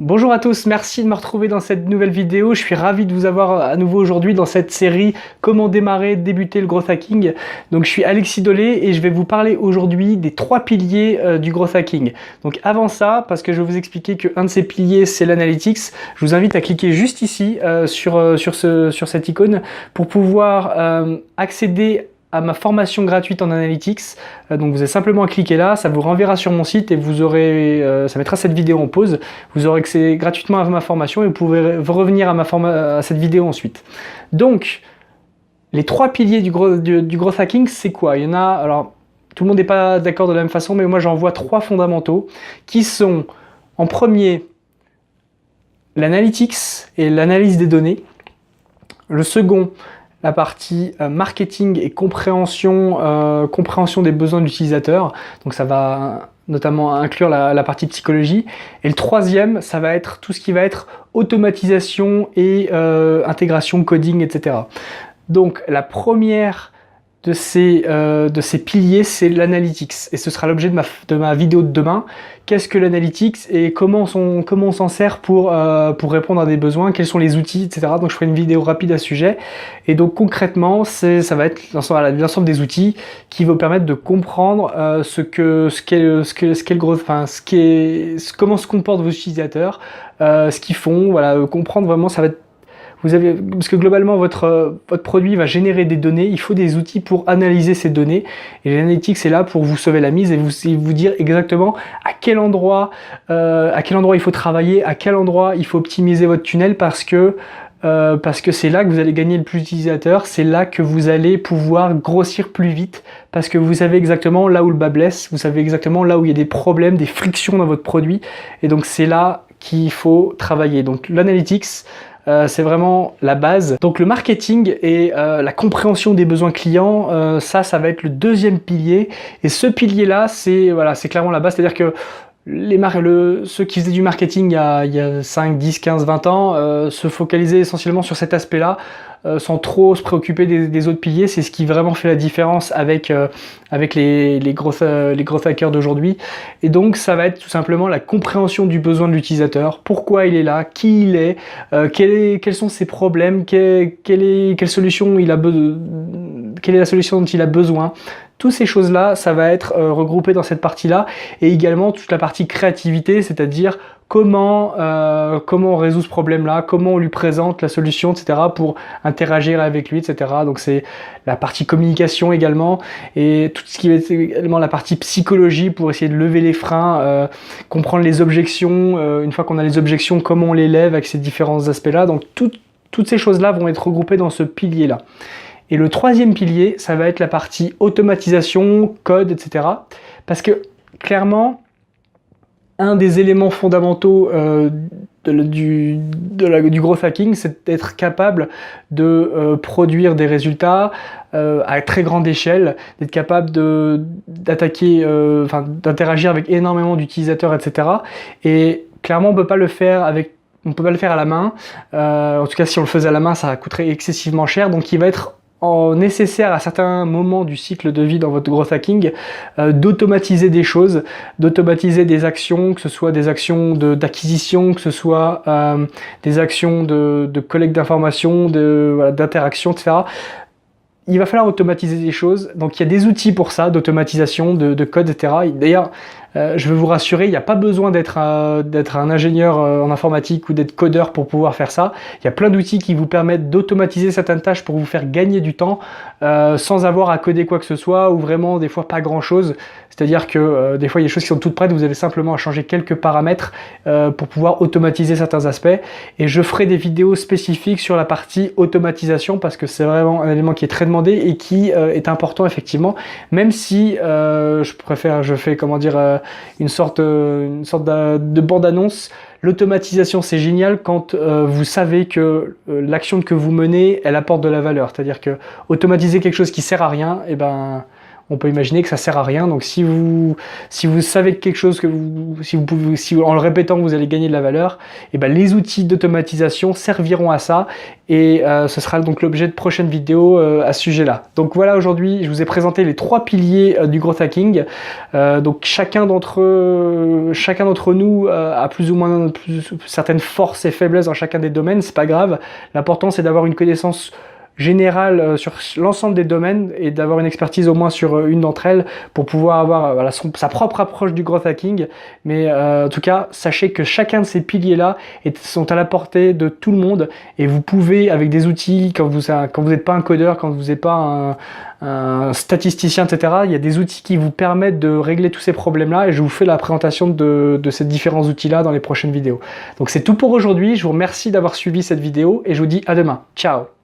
Bonjour à tous, merci de me retrouver dans cette nouvelle vidéo. Je suis ravi de vous avoir à nouveau aujourd'hui dans cette série Comment démarrer, débuter le growth hacking. Donc je suis Alexis Dolé et je vais vous parler aujourd'hui des 3 piliers du growth hacking. Donc avant ça, parce que je vais vous expliquer qu'un de ces piliers c'est l'analytics, je vous invite à cliquer juste ici sur cette icône pour pouvoir accéder à ma formation gratuite en analytics. Donc vous avez simplement à cliquer là, ça vous renverra sur mon site et vous aurez, ça mettra cette vidéo en pause. Vous aurez accès gratuitement à ma formation et vous pouvez revenir à cette vidéo ensuite. Donc, les 3 piliers du growth hacking, c'est quoi? Il y en a, alors tout le monde n'est pas d'accord de la même façon, mais moi j'en vois 3 fondamentaux qui sont en premier l'analytics et l'analyse des données. Le second, la partie marketing et compréhension des besoins de l'utilisateur. Donc ça va notamment inclure la partie psychologie. Et le troisième, ça va être tout ce qui va être automatisation et intégration, coding, etc. Donc la première de ces piliers, c'est l'analytics. Et ce sera l'objet de ma vidéo de demain. Qu'est-ce que l'analytics et comment on s'en sert pour répondre à des besoins, quels sont les outils, etc. Donc je ferai une vidéo rapide à ce sujet. Et donc concrètement, ça va être l'ensemble des outils qui vont permettre de comprendre comment se comportent vos utilisateurs, ce qu'ils font, voilà, comprendre vraiment, ça va être parce que globalement, votre produit va générer des données, il faut des outils pour analyser ces données. Et l'analytics est là pour vous sauver la mise et vous dire exactement à quel endroit il faut travailler, à quel endroit il faut optimiser votre tunnel parce que c'est là que vous allez gagner le plus d'utilisateurs, c'est là que vous allez pouvoir grossir plus vite parce que vous savez exactement là où le bas blesse, vous savez exactement là où il y a des problèmes, des frictions dans votre produit. Et donc c'est là qu'il faut travailler. Donc l'analytics, c'est vraiment la base. Donc le marketing et la compréhension des besoins clients, ça va être le deuxième pilier. Et ce pilier-là, c'est clairement la base. C'est-à-dire que ceux qui faisaient du marketing il y a 5, 10, 15, 20 ans se focalisaient essentiellement sur cet aspect-là sans trop se préoccuper des autres piliers. C'est ce qui vraiment fait la différence avec les growth hackers d'aujourd'hui. Et donc ça va être tout simplement la compréhension du besoin de l'utilisateur, pourquoi il est là, qui il est, quels sont ses problèmes, quelle solution il a quelle est la solution dont il a besoin. Toutes ces choses-là, ça va être regroupé dans cette partie-là, et également toute la partie créativité, c'est-à-dire comment on résout ce problème-là, comment on lui présente la solution, etc. pour interagir avec lui, etc. Donc c'est la partie communication également, et tout ce qui va être également la partie psychologie pour essayer de lever les freins, comprendre les objections, une fois qu'on a les objections, comment on les lève avec ces différents aspects-là. Donc toutes ces choses-là vont être regroupées dans ce pilier-là. Et le troisième pilier, ça va être la partie automatisation, code, etc. Parce que clairement, un des éléments fondamentaux du growth hacking, c'est d'être capable de produire des résultats à très grande échelle, d'être capable d'interagir avec énormément d'utilisateurs, etc. Et clairement, on peut pas le faire à la main. En tout cas, si on le faisait à la main, ça coûterait excessivement cher. Donc, il va être nécessaire à certains moments du cycle de vie dans votre growth hacking d'automatiser des choses, d'automatiser des actions, que ce soit des actions d'acquisition, que ce soit des actions de collecte d'informations, d'interaction, etc. Il va falloir automatiser des choses, donc il y a des outils pour ça, d'automatisation, de code, etc. D'ailleurs, je veux vous rassurer, il n'y a pas besoin d'être un ingénieur en informatique ou d'être codeur pour pouvoir faire ça. Il y a plein d'outils qui vous permettent d'automatiser certaines tâches pour vous faire gagner du temps sans avoir à coder quoi que ce soit, ou vraiment des fois pas grand chose. C'est-à-dire que des fois il y a des choses qui sont toutes prêtes, vous avez simplement à changer quelques paramètres pour pouvoir automatiser certains aspects. Et je ferai des vidéos spécifiques sur la partie automatisation parce que c'est vraiment un élément qui est très demandé et qui est important effectivement, même si je fais une sorte de bande-annonce. L'automatisation, c'est génial quand vous savez que l'action que vous menez, elle apporte de la valeur. C'est-à-dire que automatiser quelque chose qui sert à rien, on peut imaginer que ça sert à rien. Donc si vous savez quelque chose si en le répétant vous allez gagner de la valeur, et ben les outils d'automatisation serviront à ça, et ce sera donc l'objet de prochaines vidéos à ce sujet-là. Donc voilà, aujourd'hui je vous ai présenté les 3 piliers du growth hacking. Donc chacun d'entre nous a plus ou moins certaines forces et faiblesses dans chacun des domaines, c'est pas grave. L'important c'est d'avoir une connaissance générale sur l'ensemble des domaines et d'avoir une expertise au moins sur une d'entre elles pour pouvoir avoir voilà, sa propre approche du growth hacking. Mais en tout cas, sachez que chacun de ces piliers-là sont à la portée de tout le monde, et vous pouvez, avec des outils, quand vous n'êtes pas un codeur, quand vous n'êtes pas un statisticien, etc., il y a des outils qui vous permettent de régler tous ces problèmes-là, et je vous fais la présentation de ces différents outils-là dans les prochaines vidéos. Donc c'est tout pour aujourd'hui, je vous remercie d'avoir suivi cette vidéo, et je vous dis à demain. Ciao!